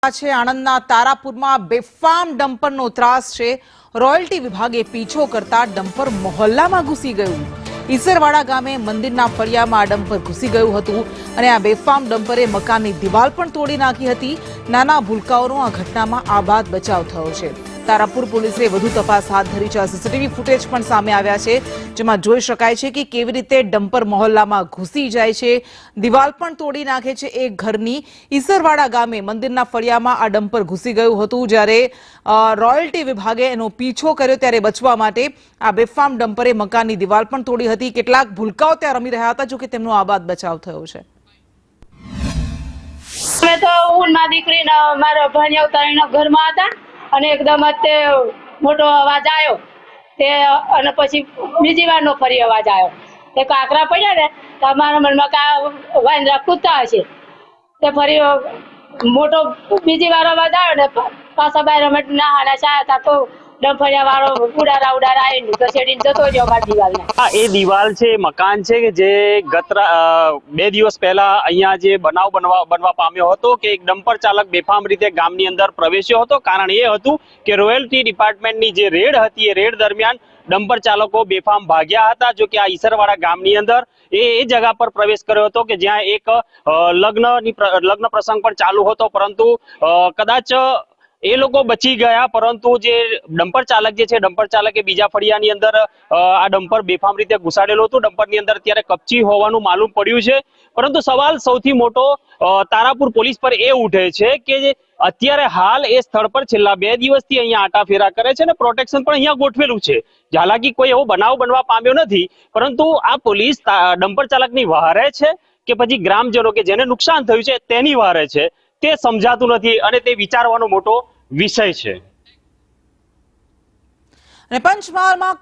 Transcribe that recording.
આણંદના તારાપુરમાં બેફામ ડમ્પરનો ત્રાસ છે। રોયલ્ટી વિભાગે પીછો કરતા ડમ્પર મોહલ્લામાં ઘૂસી ગયું। ઈસરવાડા ગામે મંદિરના ફળિયામાં આ ડમ્પર ઘૂસી ગયું હતું અને આ બેફામ ડમ્પરે મકાનની દિવાલ પણ તોડી નાખી હતી। નાના ભૂલકાઓનો આ ઘટનામાં આબાદ બચાવ થયો છે। તારાપુર પોલીસે વધુ તપાસ હાથ ધરી છે। સીસીટીવી ફૂટેજ પણ સામે આવ્યા છે, જેમાં જોઈ શકાય છે કે કેવી રીતે ડમ્પર મોહલ્લામાં ઘૂસી જાય છે, દિવાલ પણ તોડી નાખે છે। એક ઘરની ઈસરવાડા ગામે મંદિરના ફળિયામાં આ ડમ્પર ઘૂસી ગયું હતું, જ્યારે રોયલ્ટી વિભાગે એનો પીછો કર્યો ત્યારે બચવા માટે આ બેફામ ડમ્પરે મકાનની દિવાલ પણ તોડી હતી। કેટલાક ભૂલકાઓ ત્યાં રમી રહ્યા હતા, જો કે તેમનો આબાદ બચાવ થયો છે। અમે તો હું ના દીકરીને મારા ભાણિયા ઉતારીને ઘરમાં હતા અને એકદમ જ તે મોટો અવાજ આવ્યો તે અને પછી બીજી વારનો ફરી અવાજ આવ્યો તે કાંકરા પડ્યા ને તો અમારા મનમાં કા વાંદરા કૂદતા હશે તે ફરી મોટો બીજી વાર અવાજ આવ્યો ને પાછા બહાર અમે નાહાના ચાયા હતા તો ડંફળિયા વાળો ઉડારા આવીને ઘસેડીને જતો રહ્યો અમારી દિવાલને। હા, એ દિવાલ છે, મકાન છે કે જે ગત 2 દિવસ પહેલા અહીંયા જે બનાવ બનવા પામ્યો હતો કે એક ડમ્પર ચાલક બેફામ રીતે ગામની અંદર પ્રવેશ્યો હતો। કારણ એ હતું કે રોયલ્ટી ડિપાર્ટમેન્ટની જે રેડ હતી એ રેડ દરમિયાન ડમ્પર ચાલકો બેફામ ભાગ્યા હતા। જો કે આ ઈસરવાડા ગામની અંદર એ જગા પર પ્રવેશ કર્યો હતો કે જ્યાં એક લગ્ન પ્રસંગ પણ ચાલુ હતો, પરંતુ કદાચ એ લોકો બચી ગયા, પરંતુ જે ડમ્પર ચાલક જે છે ડમ્પર ચાલકે બીજા ફળિયાની અંદર આ ડમ્પર બેફામ રીતે ઘુસાડેલું હતું। ડમ્પરની અંદર અત્યારે કપચી હોવાનું માલુમ પડ્યું છે, પરંતુ સવાલ સૌથી મોટો તારાપુર પોલીસ પર એ ઉઠે છે કે અત્યારે હાલ એ સ્થળ પર છેલ્લા 2 દિવસથી અહીંયા આટાફેરા કરે છે અને પ્રોટેક્શન પણ અહીંયા ગોઠવેલું છે। હાલાકી કોઈ એવો બનાવ બનવા પામ્યો નથી, પરંતુ આ પોલીસ ડમ્પર ચાલકની વહારે છે કે પછી ગ્રામજનો કે જેને નુકસાન થયું છે તેની વહારે છે તે સમજાતું નથી અને તે વિચારવાનો મોટો વિષય છે। અને પંચમહાલમાં